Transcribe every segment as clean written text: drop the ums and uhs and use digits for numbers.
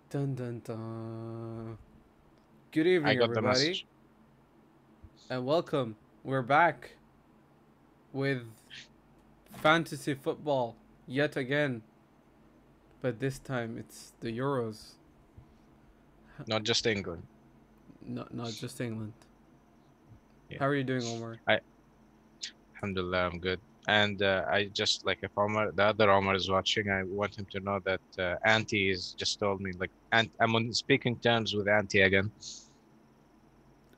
Dun dun dun. Good I evening, got the everybody, message. and welcome. We're back with fantasy football yet again, but this time it's the Euros, Not just England. not just England. Yeah. How are you doing, Omar? I Alhamdulillah, I'm good. And I just like if Omar, the other Omar is watching, I want him to know that Auntie is just told me like, I'm on speaking terms with Auntie again.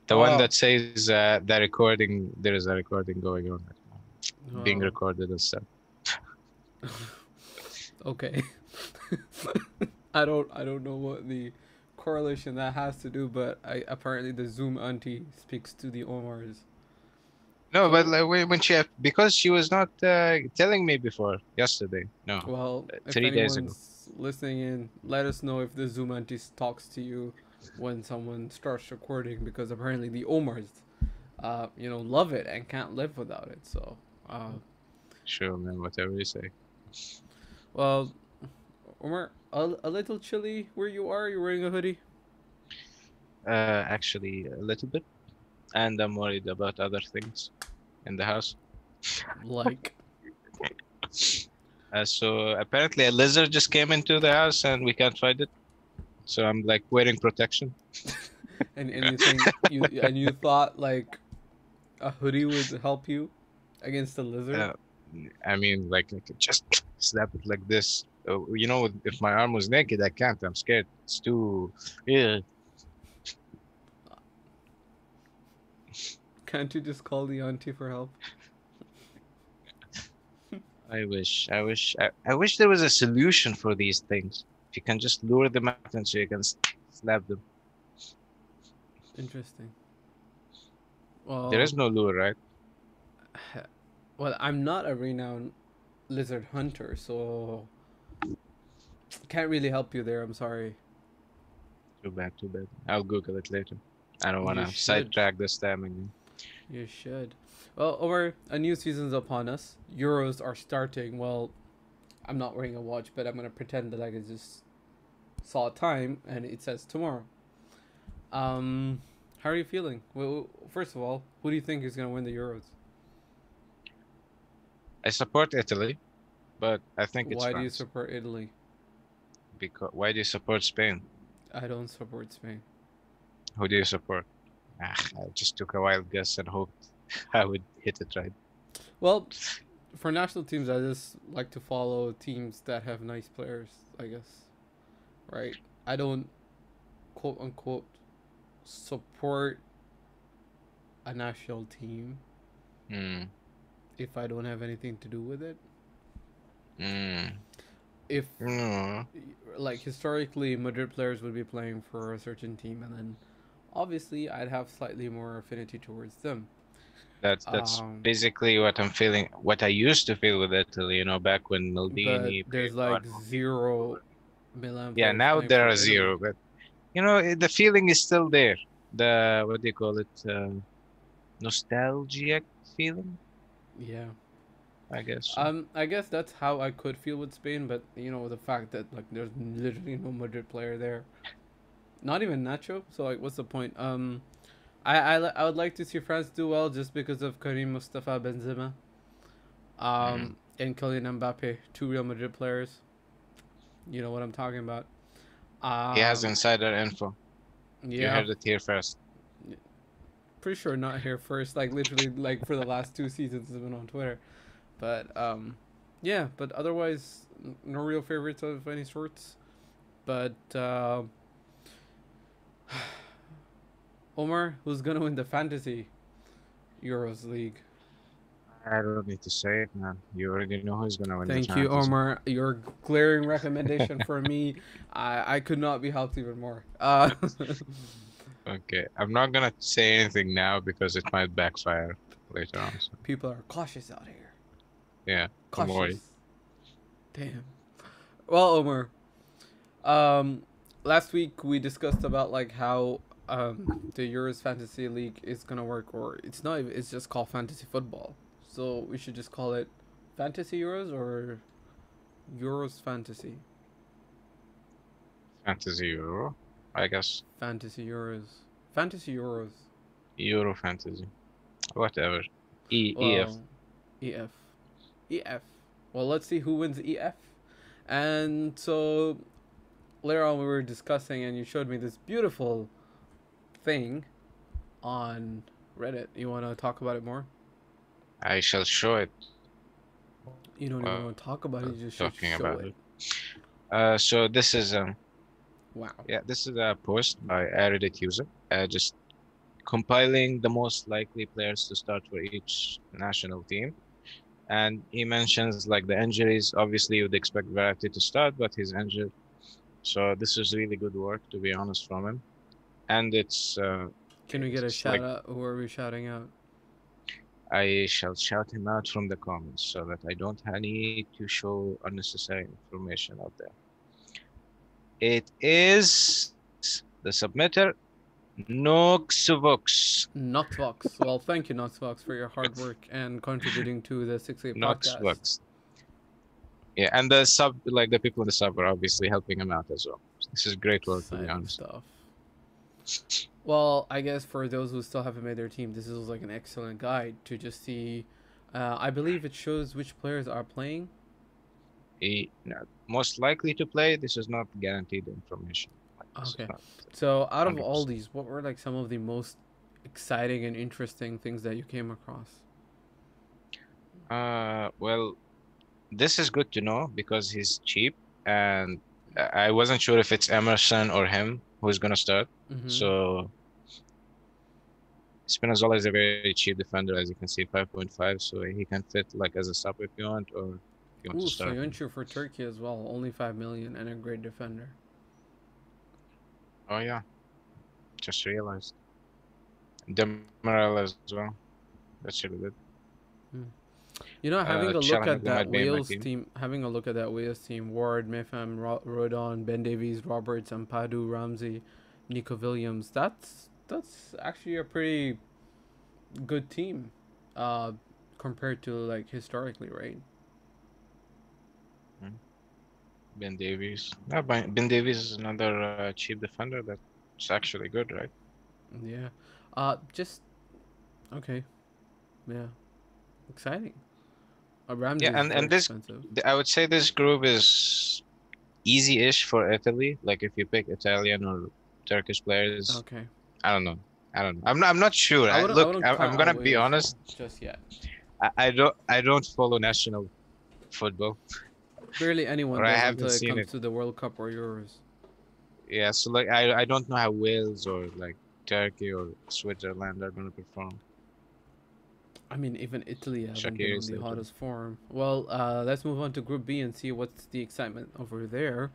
The one Oh, that says the recording, there is a recording going on right now, being oh, recorded and stuff. okay. I don't know what the correlation that has to do, but apparently the Zoom auntie speaks to the Omars. No, but So, like when she because she was not telling me before yesterday. No, well, if 3 days ago. anyone's listening in, let us know if the Zoom auntie talks to you when someone starts recording, because apparently the Omars, love it and can't live without it. So, uh, Sure, man, whatever you say. well, Omar, a little chilly where you are. You're wearing a hoodie. Actually, a little bit, and I'm worried about other things in the house. Like, So apparently a lizard just came into the house and we can't find it. So I'm like wearing protection. and you think you thought like a hoodie would help you against the lizard. Uh, I mean, like I could just slap it like this. If my arm was naked, I can't. I'm scared. It's too. Yeah. Can't you just call the auntie for help? I wish. I wish there was a solution for these things. If you can just lure them out and so you can slap them. Interesting. There Well, is no lure, right? well, I'm not a renowned lizard hunter, so can't really help you there. I'm sorry. Too bad. Too bad. I'll Google it later. I don't want You to should. sidetrack this time again. You should. Well, Omar, a new season's upon us. Euros are starting. Well, I'm not wearing a watch, but I'm gonna pretend that I just saw a time and it says tomorrow. How are you feeling? Well, first of all, who do you think is gonna win the Euros? I support Italy, but I think it's Why do you France. support Italy? Because why do you support Spain? I don't support Spain. Who do you support? I just took a wild guess and hoped I would hit it right. Well, for national teams, I just like to follow teams that have nice players. I guess, right? I don't quote unquote support a national team Hmm. if I don't have anything to do with it. Hmm. If No. like historically, Madrid players would be playing for a certain team, and then obviously I'd have slightly more affinity towards them. That's Um, basically what I'm feeling. What I used to feel with Italy, back when but Maldini, there's Pirlo, like and all these people zero were. Milan Yeah, players now playing there for are Italy. zero, but the feeling is still there. The what do you call it? Nostalgic feeling, Yeah. I guess. I guess that's how I could feel with Spain, but the fact that like there's literally no Madrid player there, not even Nacho. So like, what's the point? I would like to see France do well just because of Karim Mustafa Benzema, Mm. and Kylian Mbappe, two Real Madrid players. You know what I'm talking about. He has Um, insider info. You yeah, heard it here first. pretty sure not here first. Like literally, like for the last 2 seasons, has been on Twitter. But yeah. But otherwise, no real favorites of any sorts. But Omar, who's gonna win the fantasy Euros League? I don't need to say it, man. You already know who's gonna win the Thank you, fantasy. Omar. Your glaring recommendation for me. I could not be helped even more. Okay, I'm not gonna say anything now because it might backfire later on. So People are cautious out here. yeah, don't worry. Cautious. Damn. Well, Omar. Um, last week we discussed about like how the Euros Fantasy League is gonna work, or it's not. It's just called fantasy football. So we should just call it Fantasy Euros or Euros Fantasy. Fantasy Euro, I guess. Fantasy Euros. Fantasy Euros. Euro Fantasy. Whatever. EF. Well, EF. EF. Well, let's see who wins EF. And so later on, we were discussing, and you showed me this beautiful thing on Reddit. You want to talk about it more? I shall show it. You don't even want to talk about it. You just should Talking show about it. So this is Wow. yeah, this is a post by a Reddit user, just compiling the most likely players to start for each national team. And he mentions like the injuries. Obviously, you would expect Verratti to start, but he's injured. So this is really good work, to be honest, from him. And it's Can we get a it's shout like out? Who are we shouting out? I shall shout him out from the comments so that I don't need to show unnecessary information out there. It is the submitter, Noxvox. Noxvox. Well, thank you, Noxvox, for your hard work and contributing to the 6-8 podcast. Noxvox. Yeah, and the sub, like the people in the sub, are obviously helping him out as well. This is great work, to be Exciting honest. stuff. Well, I guess for those who still haven't made their team, this is like an excellent guide to just see. I believe it shows which players are playing. Most likely to play. This is not guaranteed information. Like, Okay. So out of all 100%. these, what were like some of the most exciting and interesting things that you came across? Well, this is good to know because he's cheap, and I wasn't sure if it's Emerson or him who's gonna start. So Spinazzola is a very cheap defender, as you can see, 5.5, so he can fit like as a sub if you want, or if you want to start. Soyuncu for Turkey as well, only 5 million and a great defender. Oh yeah, just realized. Demiral as well. That's really good. You know, having a look at that might be in my Wales team, Ward, Mefam, Rodon, Ben Davies, Roberts, Ampadu, Ramsey, Nico Williams. That's actually a pretty good team, compared to like historically, right? Ben Davies. Yeah, Ben Davies is another cheap defender that's actually good, right? Yeah. Just okay. Yeah. Exciting. Ramsey Yeah, and this, expensive. I would say this group is easy-ish for Italy. Like if you pick Italian or Turkish players, Okay. I don't know. I'm not sure. I'm gonna be honest. Just yet. I don't follow national football. Barely anyone Or I does haven't until it seen comes it. to the World Cup or Euros. Yeah, so like I don't know how Wales or like Turkey or Switzerland are gonna perform. I mean, even Italy haven't Shaqiri been on is the there too. hottest form. Well, let's move on to Group B and see what's the excitement over there.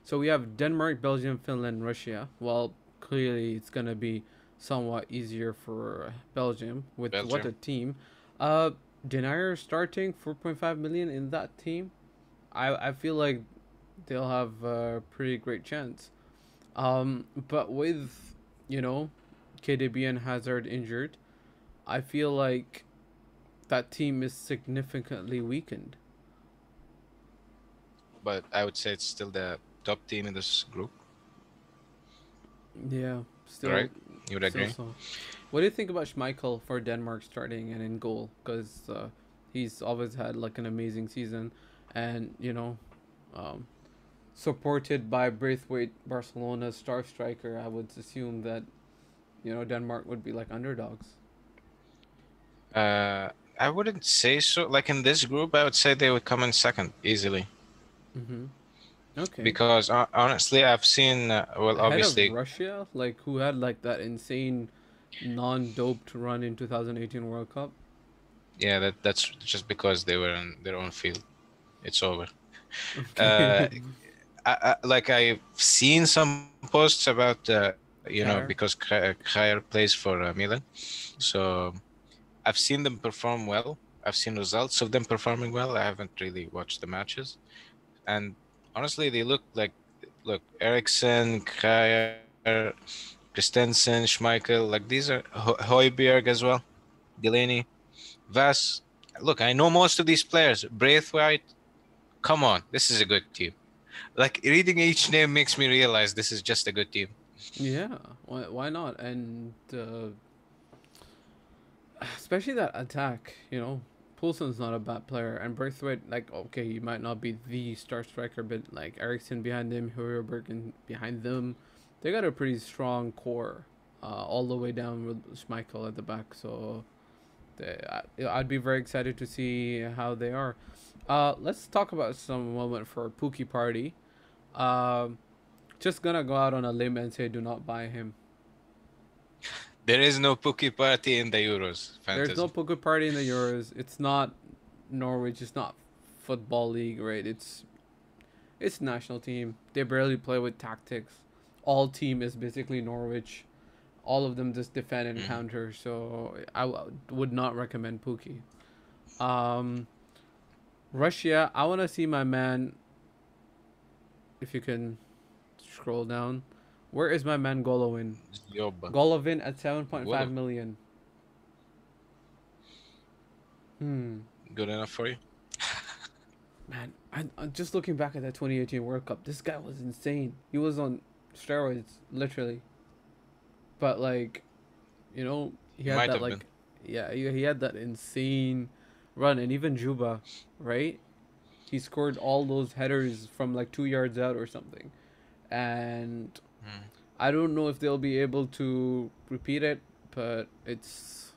So we have Denmark, Belgium, Finland, Russia. Well, clearly it's gonna be somewhat easier for Belgium with what a team. Denayer starting 4.5 million in that team. I feel like they'll have a pretty great chance. But with, you know, KDB and Hazard injured, I feel like that team is significantly weakened. But I would say it's still the top team in this group. Yeah, still. Right? You would agree? So. What do you think about Schmeichel for Denmark starting and in goal? Because he's always had like an amazing season, and you know, supported by Braithwaite, Barcelona's star striker. I would assume that, you know, Denmark would be like underdogs. I wouldn't say so. Like in this group, I would say they would come in second easily. Okay. Because honestly, I've seen well, Ahead obviously of Russia, like who had like that insane non-doped run in 2018 World Cup. Yeah, that's just because they were in their own field. It's over. Okay. Like I've seen some posts about you know, because Kjaer plays for Milan, so I've seen them perform well. I've seen results of them performing well. I haven't really watched the matches, and honestly, they look Eriksson, Kjaer, Christensen, Schmeichel, like these are Højbjerg as well, Delaney, Vass. Look, I know most of these players. Braithwaite, come on, this is a good team. Like reading each name makes me realize this is just a good team. Yeah, why not? And especially that attack, you know, Poulsen's not a bad player, and Braithwaite, like, okay, he might not be the star striker, but like Eriksson behind him, Højbjerg behind them, they got a pretty strong core, all the way down with Schmeichel at the back. So I'd be very excited to see how they are. Let's talk about some moment for Pookie Party. Um, just gonna go out on a limb and say, do not buy him. There is no Pookie party in the Euros There's no fantasy. Pookie Party in the Euros. It's not Norwich. It's not football league, right? It's national team. They barely play with tactics. All team is basically Norwich. All of them just defend and Mm. counter. So would not recommend Pookie. Um, Russia. I want to see my man. If you can scroll down, where is my man Golovin? Yoba. Golovin at 7.5 Golov. million. Hmm. Good enough for you? Man, I'm just looking back at that 2018 World Cup. This guy was insane. He was on steroids, literally. But like, you know, he had Might that have like, been. yeah, he had that insane run, and even Juba, right? He scored all those headers from like 2 yards out or something, and Mm. I don't know if they'll be able to repeat it, but it's.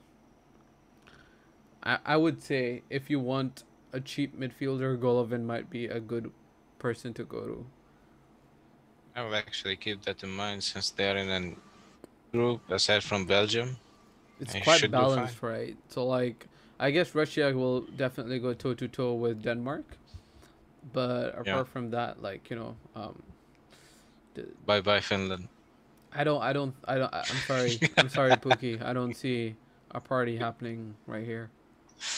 I would say if you want a cheap midfielder, Golovin might be a good person to go to. I will actually keep that in mind since they're in a group aside from Belgium. It's It quite should do fine. balanced, right? So like, I guess Russia will definitely go toe to toe with Denmark, but Yeah. apart from that, like, you know, the, Bye bye, Finland. I'm sorry, I'm sorry, Pookie. I don't see a party happening right here,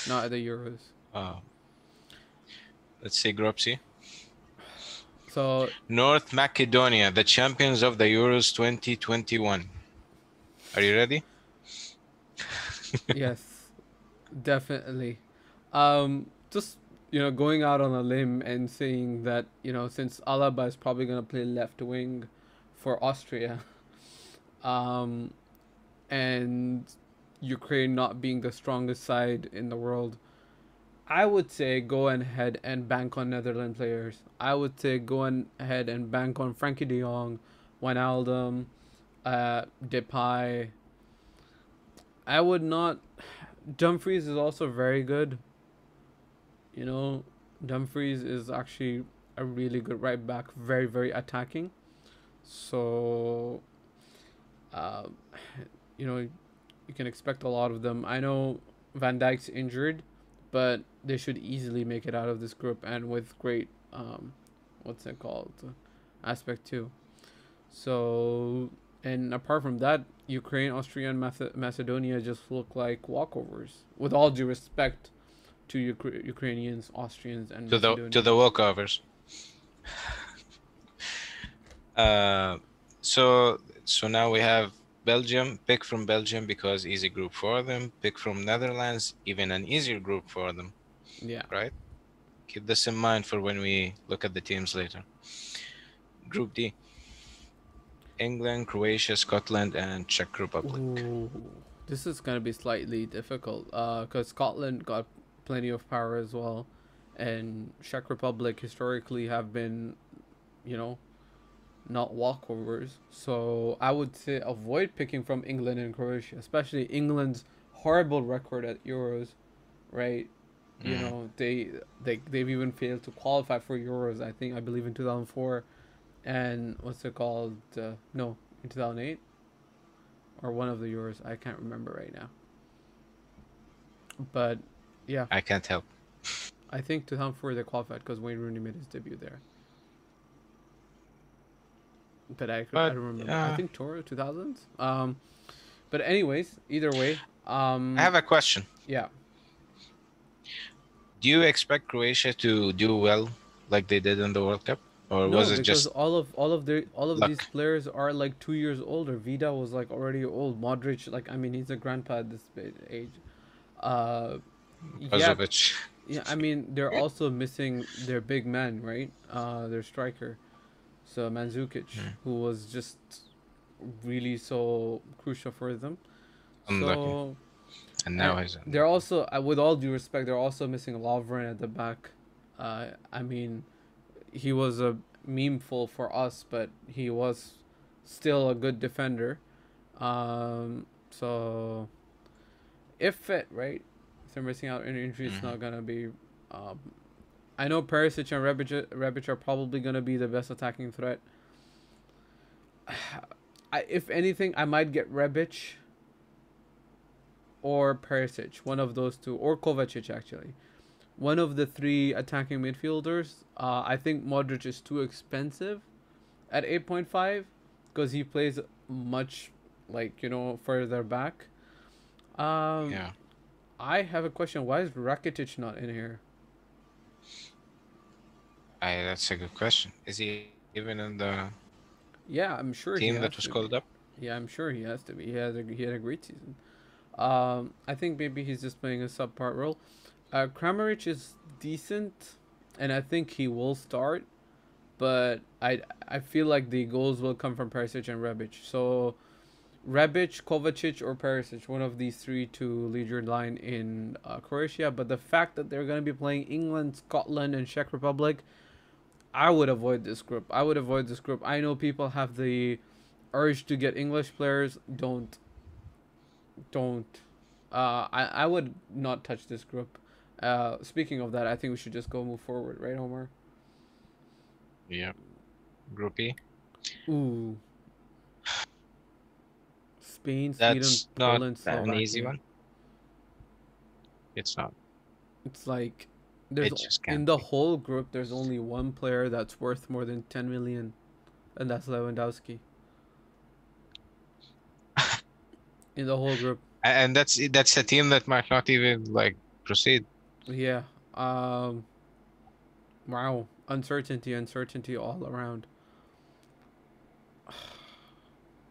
not at the Euros. Uh, let's see, Group C. So North Macedonia, the champions of the Euros 2021. Are you ready? yes, definitely. Just, you know, going out on a limb and saying that, you know, since Alaba is probably gonna play left wing for Austria, um, and Ukraine not being the strongest side in the world, I would say go ahead and bank on Netherlands players. I would say go ahead and bank on Frankie De Jong, Wijnaldum, Depay. I would not. Dumfries is also very good. You know, Dumfries is actually a really good right back, very very attacking. So, uh, you know, you can expect a lot of them. I know Van Dijk's injured, but they should easily make it out of this group and with great what's it called, aspect too. So, and apart from that, Ukraine, Austria, and Macedonia just look like walkovers. With all due respect to Ukrainians, Austrians, and To the Macedonians. walkovers. So now we have Belgium. Pick from Belgium because easy group for them. Pick from Netherlands, even an easier group for them. Yeah. Right? Keep this in mind for when we look at the teams later. Group D. England, Croatia, Scotland, and Czech Republic. Ooh, this is gonna be slightly difficult. Cause Scotland got plenty of power as well, and Czech Republic historically have been, you know, not walkovers. So I would say avoid picking from England and Croatia, especially England's horrible record at Euros, right? You know, they've even failed to qualify for Euros. I believe in 2004, and what's it called? No, in 2008 or one of the Euros. I can't remember right now. But yeah, I can't help. I think 2004 they qualified because Wayne Rooney made his debut there. But I don't remember. I think Toro 2000s. But anyways, either way. I have a question. Yeah. Do you expect Croatia to do well like they did in the World Cup, or No, was it because just all of luck? these players are like 2 years older. Vida was like already old. Modric, like, I mean, he's a grandpa at this age. Uh, yeah, Brozovic? Yeah, I mean they're also missing their big man, right? Their striker, so Mandzukic, Mm. who was just really so crucial for them. Unlucky. So And and now he's they're unlucky. also, with all due respect, they're also missing Lovren at the back. I mean, he was a memeful for us, but he was still a good defender. So if fit, right? If they're missing out on injury, it's Hmm. not gonna be. Um, I know Perisic and Rebic are probably gonna be the best attacking threat. If anything, I might get Rebic or Perisic, one of those two, or Kovacic actually. One of the three attacking midfielders. I think Modric is too expensive at 8.5 because he plays much, like, further back. Um, Yeah. I have a question. Why is Rakitic not in here? That's a good question. Is he even in the Yeah, I'm sure he team that has was to be. called up? Yeah, I'm sure he has to be. He had a great season. I think maybe he's just playing a subpart role. Kramaric is decent, and I think he will start. But I feel like the goals will come from Perisic and Rebic. So Rebic, Kovacic, or Perisic, one of these three to lead your line in Croatia. But the fact that they're going to be playing England, Scotland, and Czech Republic, I would avoid this group. I know people have the urge to get English players. Don't. I would not touch this group. Speaking of that, I think we should just go move forward, right, Omar? Yeah. Group E. Ooh, Spain, Sweden, That's not Poland, an easy Slovakia. one. It's not. It's like It just in can't the be. whole group there's only one player that's worth more than 10 million, and that's Lewandowski in the whole group. And that's a team that might not even like proceed. Yeah. Um. Wow. Uncertainty all around.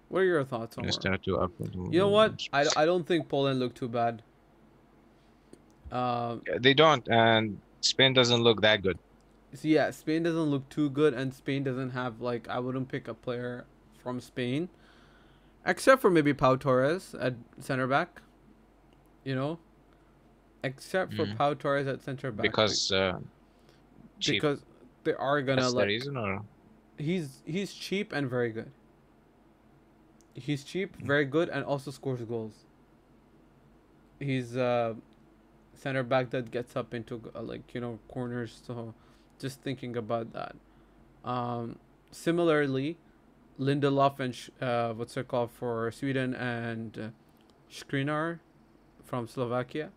What are your thoughts, Just Omar? start to up. You know what? I don't think Poland looked too bad. Um. They don't, and Spain doesn't look that good. So yeah, Spain doesn't look too good, and Spain doesn't have, like, I wouldn't pick a player from Spain except for maybe Pau Torres at center back. You know, except for Mm. Pau Torres at center back, Because cheap. because they are gonna, That's the like, reason, or he's cheap and very good. He's cheap, very good, and also scores goals. He's center back that gets up into, like, corners. So just thinking about that. Similarly, Lindelof and what's it called for Sweden, and Skriniar from Slovakia.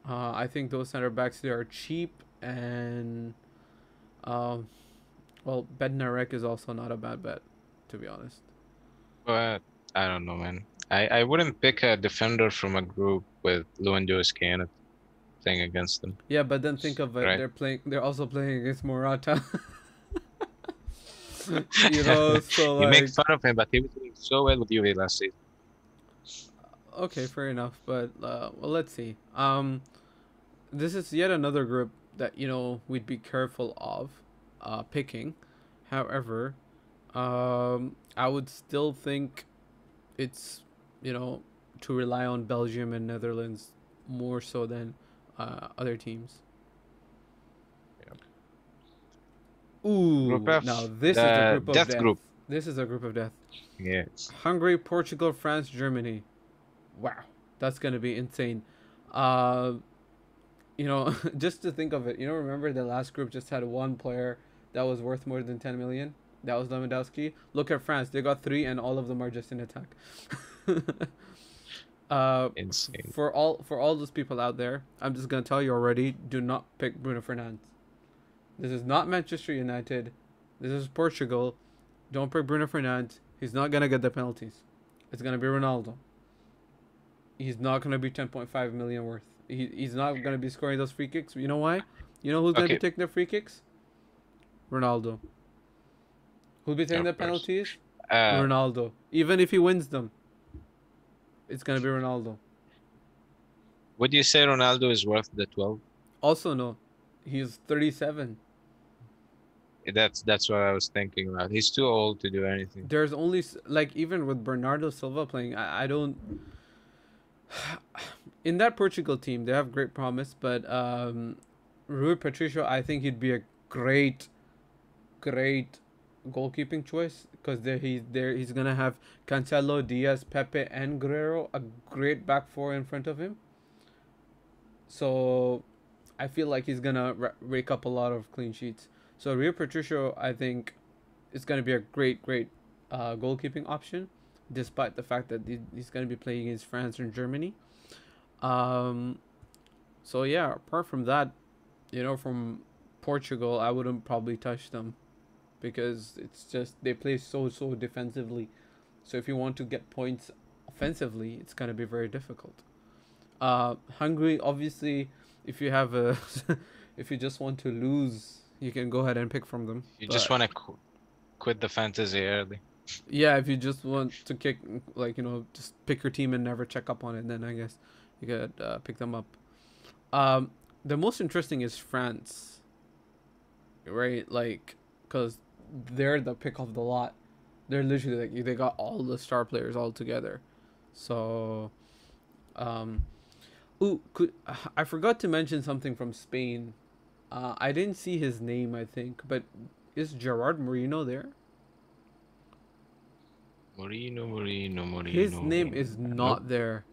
I think those center backs, they are cheap, and um, well, Bednarek is also not a bad bet, to be honest. but I don't know, man. I wouldn't pick a defender from a group with Lewandowski in it playing against them, Yeah, but then think of it. right? They're also playing against Morata. So, You make like, fun of him, but he was doing so well with Juve last season. okay, fair enough. But well, let's see. This is yet another group that we'd be careful of, picking. However, I would still think it's to rely on Belgium and Netherlands more so than other teams. Yeah. Group Ooh, now F, this is the the group of death death. group. This is a group of death. Yes. Hungary, Portugal, France, Germany. Wow, that's gonna be insane. Uh, just to think of it, remember the last group just had one player that was worth more than 10 million. That was Lewandowski. Look at France; they got three, and all of them are just in attack. Insane. For all those people out there, I'm just gonna tell you already: do not pick Bruno Fernandes. This is not Manchester United. This is Portugal. Don't pick Bruno Fernandes. He's not gonna get the penalties. It's gonna be Ronaldo. He's not gonna be 10.5 million worth. He's not gonna be scoring those free kicks. You know why? You know who's gonna be Okay, taking the free kicks? Ronaldo. Who'll be taking of the course. penalties? Uh, Ronaldo. Even if he wins them, it's gonna be Ronaldo. Would you say Ronaldo is worth the 12? Also, no, he's 37. That's what I was thinking about. He's too old to do anything. There's only like even with Bernardo Silva playing, I don't. In that Portugal team, they have great promise, but Rui Patricio, I think he'd be a great, great goalkeeping choice because he's gonna have Cancelo, Diaz, Pepe, and Guerrero, a great back four in front of him. So I feel like he's gonna rake up a lot of clean sheets. So Rio Patricio, I think, is gonna be a great, great goalkeeping option, despite the fact that he's gonna be playing against France and Germany. Um, so yeah, apart from that, from Portugal, I wouldn't probably touch them because it's just they play so defensively. So if you want to get points offensively, it's gonna be very difficult. Hungary, obviously, if you have a, if you just want to lose, you can go ahead and pick from them. You just want to quit the fantasy early. Yeah, if you just want to kick, like just pick your team and never check up on it, then I guess you could pick them up. The most interesting is France, right? Like, cause they're the pick of the lot. They're literally like they got all the star players all together. So, I forgot to mention something from Spain. I didn't see his name, I think, but is Gerard Moreno there? Moreno. His name is not there.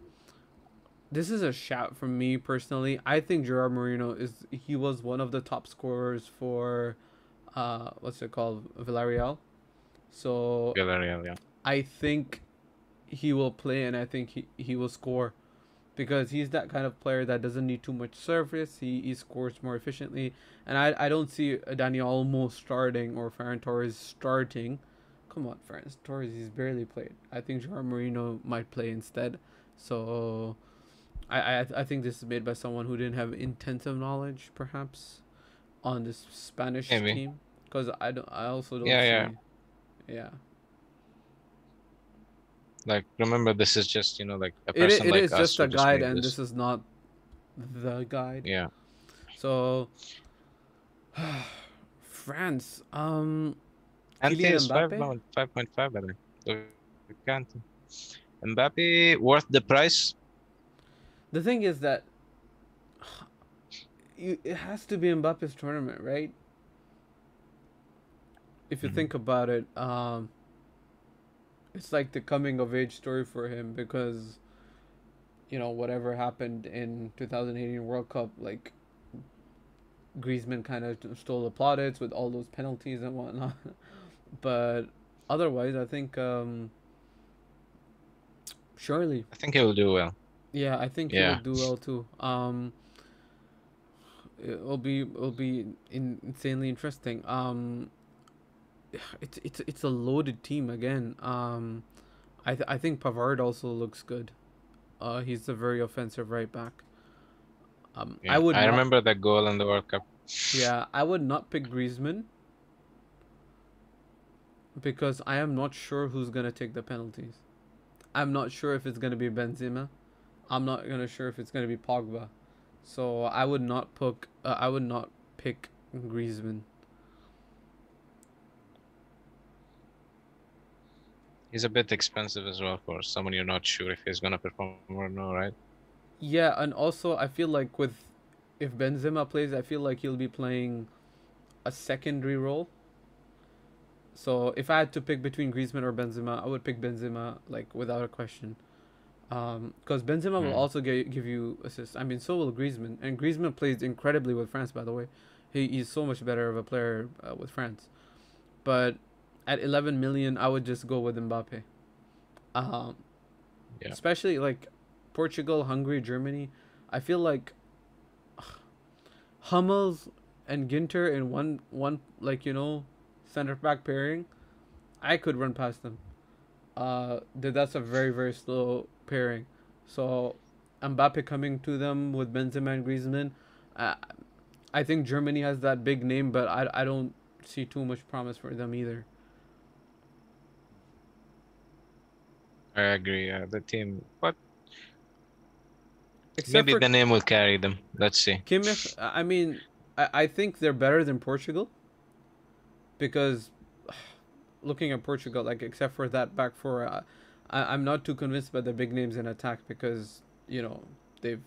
This is a shout from me personally. I think Gerard Moreno he was one of the top scorers for what's it called? Villarreal. So Villarreal, yeah. I think he will play and I think he will score because he's that kind of player that doesn't need too much service. He scores more efficiently. And I don't see Dani Olmo starting or Ferran Torres starting. Come on, Ferran Torres, he's barely played. I think Gerard Moreno might play instead. So I think this is made by someone who didn't have intensive knowledge, perhaps, on this Spanish team. Because I also don't see. Yeah. Like, remember, this is just, like a person it like is us just a who just guide, made and this. this is not the guide. Yeah. So, France. Ante Kylian is Mbappe. 5.5, I think. So you can't. Mbappe worth the price? The thing is that it has to be Mbappe's tournament, right? If you think about it, it's like the coming of age story for him because, whatever happened in 2018 World Cup, like Griezmann kind of stole the plaudits with all those penalties and whatnot. But otherwise, I think surely. I think he will do well. Yeah, I think he will do well too. It'll be insanely interesting. It's a loaded team again. I think Pavard also looks good. He's a very offensive right back. I remember that goal in the World Cup. Yeah, I would not pick Griezmann because I am not sure who's gonna take the penalties. I'm not sure if it's gonna be Benzema. I'm not gonna sure if it's gonna be Pogba. So I would not pick Griezmann. He's a bit expensive as well for someone you're not sure if he's gonna perform or no, right? Yeah, and also I feel like if Benzema plays, I feel like he'll be playing a secondary role. So if I had to pick between Griezmann or Benzema, I would pick Benzema like without a question. Because Benzema will also give you assists. I mean, so will Griezmann, and Griezmann plays incredibly with France. By the way, he's so much better of a player with France. But at 11 million, I would just go with Mbappe. Especially like Portugal, Hungary, Germany. I feel like Hummels and Ginter in one like center back pairing, I could run past them. That's a very very slow pairing. So Mbappe coming to them with Benzema and Griezmann, I think Germany has that big name, but I don't see too much promise for them either. I agree. The team, but except Maybe for the name will carry them. Let's see. Kimmich. I mean, I think they're better than Portugal because looking at Portugal, like except for that back four, I'm not too convinced by the big names in attack because they've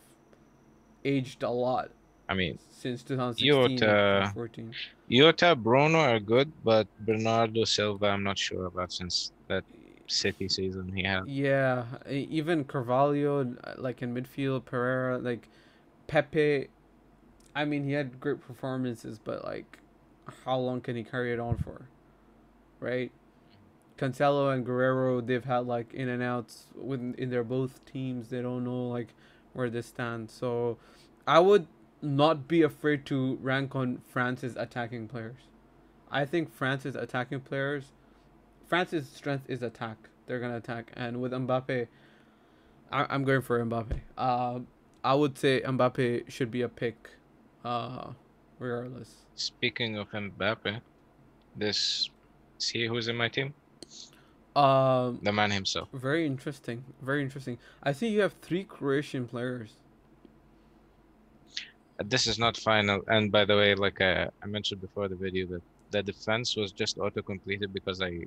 aged a lot I mean, since 2016 and Iota, 14. Iota, Bruno are good, but Bernardo Silva, I'm not sure about since that City season he had. Yeah, even Carvalho, like in midfield, Pereira, like Pepe. I mean, he had great performances, but like, how long can he carry it on for, right? Cancelo and Guerrero, they've had like in and outs in their both teams. They don't know like where they stand. So, I would not be afraid to rank on France's attacking players. I think France's strength is attack. They're gonna attack, and with Mbappe, I'm going for Mbappe. I would say Mbappe should be a pick, regardless. Speaking of Mbappe, this see who's in my team? Um, The man himself. Very interesting. Very interesting. I see you have 3 Croatian players. This is not final. And by the way, like I mentioned before the video, that the defense was just auto-completed because I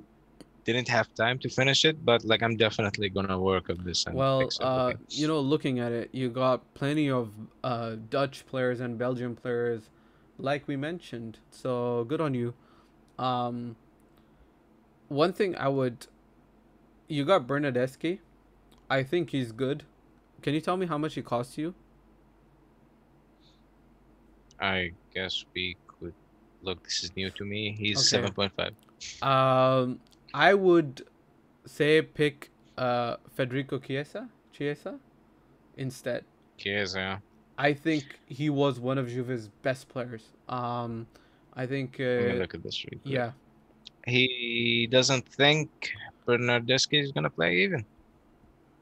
didn't have time to finish it. But like I'm definitely gonna work on this and Well, fix everything. looking at it, you got plenty of Dutch players and Belgian players, like we mentioned. So good on you. Um, One thing you got Bernadeschi. I think he's good. Can you tell me how much he costs you? I guess we could look. This is new to me. He's Okay. 7.5. I would say pick Federico Chiesa instead. Chiesa. I think he was one of Juve's best players. I think Let me look at this real quick. yeah. He doesn't think Bernardeschi is gonna play even.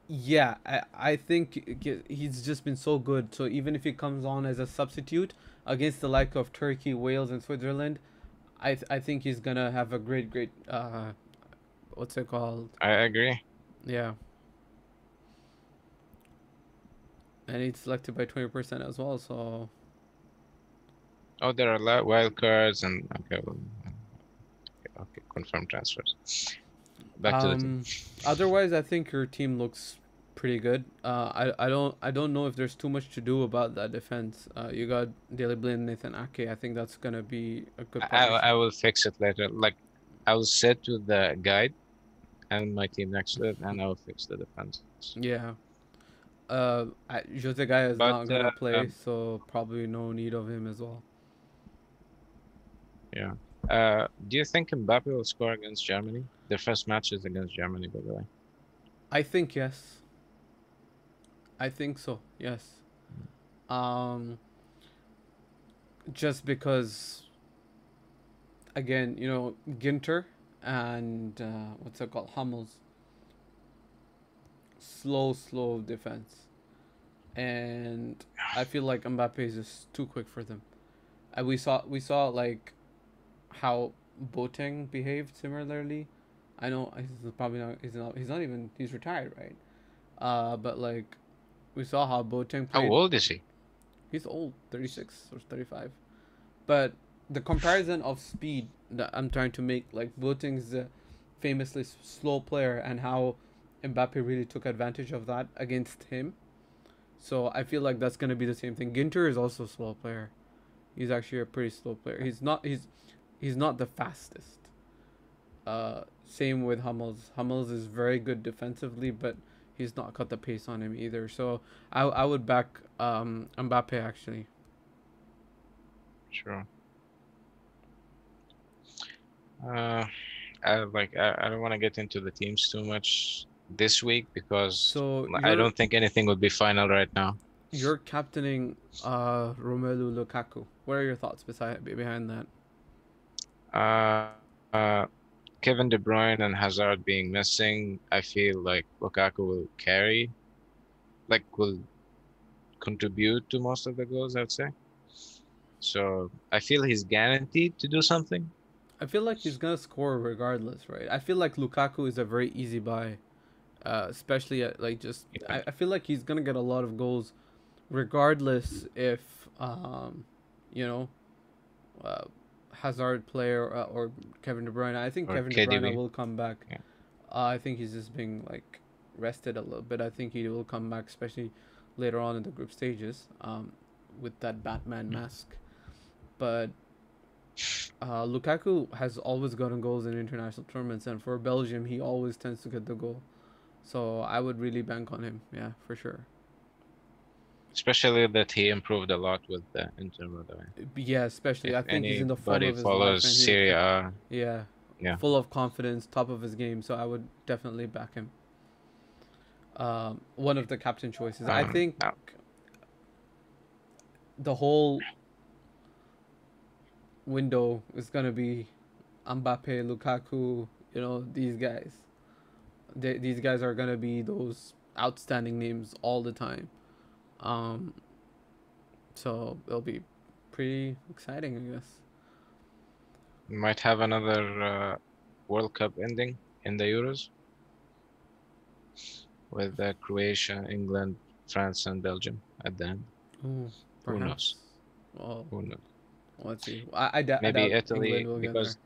Yeah, I think he's just been so good. So even if he comes on as a substitute against the like of Turkey, Wales, and Switzerland, I think he's gonna have a great what's it called? I agree. Yeah, and he's selected by 20% as well. So Oh, there are a lot wild cards and okay, okay, confirm transfers. Back to the team. Otherwise, I think your team looks pretty good. I don't know if there's too much to do about that defense. You got Daley Blind, Nathan Ake. I think that's gonna be a good partnership. I will fix it later. Like I will sit with the guide and my team next to it, and I will fix the defense. Yeah. Jose Gaya is But not gonna play, so probably no need of him as well. yeah. Do you think Mbappe will score against Germany? Their first match is against Germany, by the way. I think yes. I think so. Yes. Just because, again, Ginter and what's it called, Hummels. Slow defense, and I feel like Mbappe is just too quick for them. And we saw like how Boateng behaved similarly. I know he's retired, right? But like we saw how Boateng How played. old is he? He's old, 36 or 35. But the comparison of speed that I'm trying to make, like Boateng's a famously slow player, and how Mbappe really took advantage of that against him. So I feel like that's gonna be the same thing. Ginter is also a slow player. He's actually a pretty slow player. He's not the fastest. Same with Hummels. Hummels is very good defensively, but he's not got the pace on him either. So I would back Mbappe actually. Sure. I don't want to get into the teams too much this week because So I don't think anything would be final right now. You're captaining Romelu Lukaku. What are your thoughts behind that? Kevin De Bruyne and Hazard being missing, I feel like Lukaku will will contribute to most of the goals, I'd say. So I feel he's guaranteed to do something. I feel like he's gonna score regardless, right? I feel like Lukaku is a very easy buy, especially at like just. Yeah. I feel like he's gonna get a lot of goals regardless if you know, uh, Hazard player or Kevin De Bruyne. I think or Kevin De Bruyne KDB. will come back. Yeah. I think he's just being like rested a little bit. I think he will come back, especially later on in the group stages, with that Batman mask. But Lukaku has always gotten goals in international tournaments, and for Belgium, he always tends to get the goal. So I would really bank on him. Yeah, for sure. Especially that he improved a lot with the Inter, by the way. Yeah, especially If I think he's in the form anybody of his life, follows and Serie A, yeah, yeah. full of confidence, top of his game. So I would definitely back him. One of the captain choices. I think Uh, the whole window is gonna be Mbappe, Lukaku. You know, these guys. These guys are gonna be those outstanding names all the time. Um, so it'll be pretty exciting, I guess. might have another World Cup ending in the Euros with Croatia, England, France, and Belgium at the end. Oh, Who knows? perhaps. Well, Who knows? let's see. I Maybe doubt England Italy, will get there. because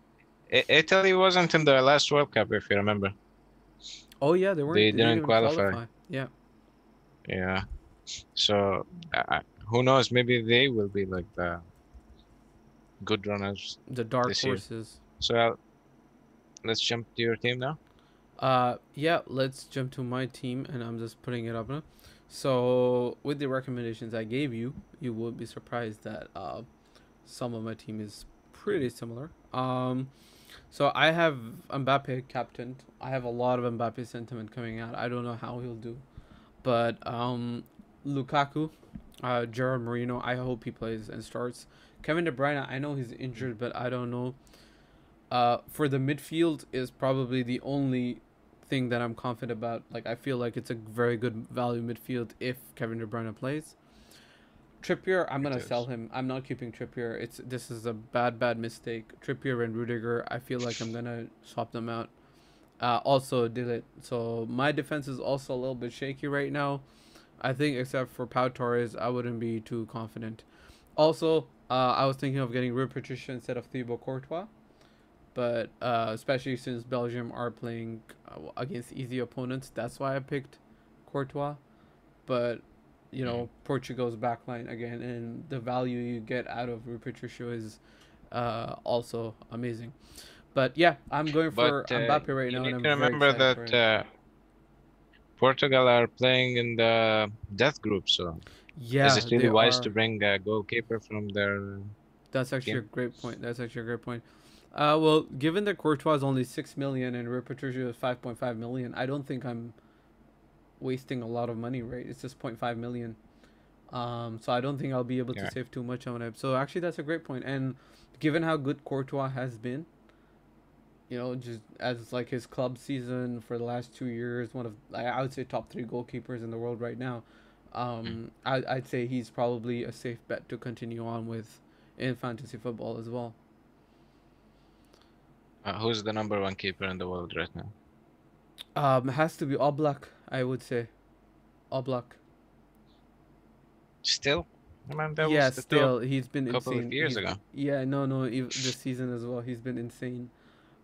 Italy wasn't in the last World Cup, if you remember. Oh yeah, they weren't. They They didn't didn't even qualify. qualify. Yeah. Yeah. So who knows? Maybe they will be like the good runners The dark this year. horses. So let's jump to your team now. Yeah, let's jump to my team, and I'm just putting it up now. So, with the recommendations I gave you, you would be surprised that some of my team is pretty similar. So I have Mbappe captained. I have a lot of Mbappe sentiment coming out. I don't know how he'll do, but Lukaku, Gerard Moreno. I hope he plays and starts. Kevin De Bruyne. I know he's injured, but I don't know. For the midfield is probably the only thing that I'm confident about. Like I feel like it's a very good value midfield if Kevin De Bruyne plays. Trippier, I'm It gonna sell is. him. I'm not keeping Trippier. This is a bad mistake. Trippier and Rudiger. I feel like I'm gonna swap them out. Also did it. So my defense is also a little bit shaky right now. I think except for Pau Torres, I wouldn't be too confident. Also, I was thinking of getting Rui Patricia instead of Thibaut Courtois, but especially since Belgium are playing against easy opponents, that's why I picked Courtois. But you Mm. know, Portugal's backline again, and the value you get out of Rui Patricia is also amazing. But yeah, I'm going But for Mbappe right you now, and need I'm to very remember excited for that him. Portugal are playing in the death group. So is Yeah, it they really wise to are. bring a goalkeeper from their That's actually a team? great point. That's actually a great point. Well, given that Courtois is only 6 million and Rui Patricia is 5.5 million, I don't think I'm wasting a lot of money. Right? It's just 0.5 million. So I don't think I'll be able to Yeah. save too much on it. So actually, that's a great point. And given how good Courtois has been, you know, just as like his club season for the last 2 years, one of I would say top three goalkeepers in the world right now. Mm. I'd say he's probably a safe bet to continue on with in fantasy football as well. Who's the number one keeper in the world right now? It has to be All Black, I would say. All Black. Still? I mean, that Yeah, was the talk still he's been a couple of insane. years ago. Yeah, no, this season as well. He's been insane.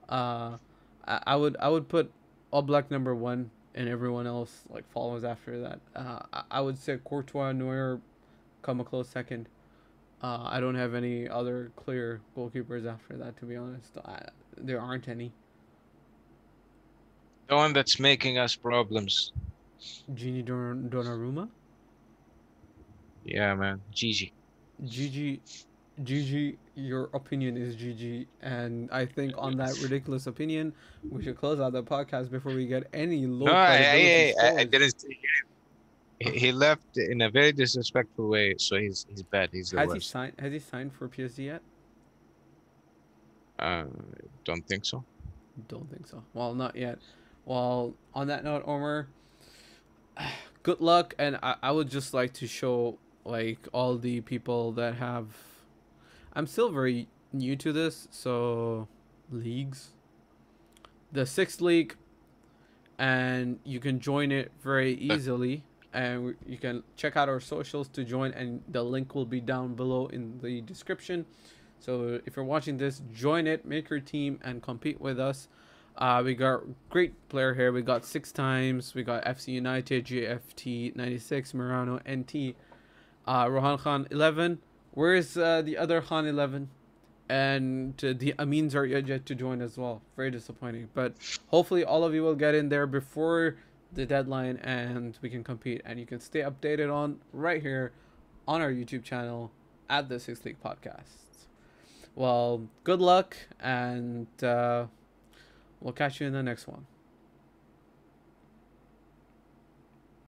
Uh, I would put All Black number one, and everyone else like follows after that. I would say Courtois, Neuer come a close second. I don't have any other clear goalkeepers after that, to be honest. There aren't any. The one that's making us problems. Donnarumma, Yeah, man. Gigi. Gigi, Gigi. Your opinion is Gigi, and I think on that ridiculous opinion, we should close out the podcast before we get any No, low credibility I scores. didn't say he left in a very disrespectful way, so he's bad. He's the Has he worst. signed? Has he signed for PSG yet? Uh, don't think so. Don't think so. Well, not yet. Well, on that note, Omar, good luck, and I would just like to show like all the people that have. I'm still very new to this, so leagues. The sixth league, and you can join it very But easily. and you can check out our socials to join, and the link will be down below in the description. So if you're watching this, join it, make your team, and compete with us. We got great player here. We got 6 times. We got FC United, JFT 96, Murano, NT, Rohan Khan 11. Where's the other Khan 11? And the Amins are yet to join as well. Very disappointing. But hopefully all of you will get in there before the deadline and we can compete. And you can stay updated on right here on our YouTube channel at the 6th League Podcast. Well, good luck, and we'll catch you in the next one.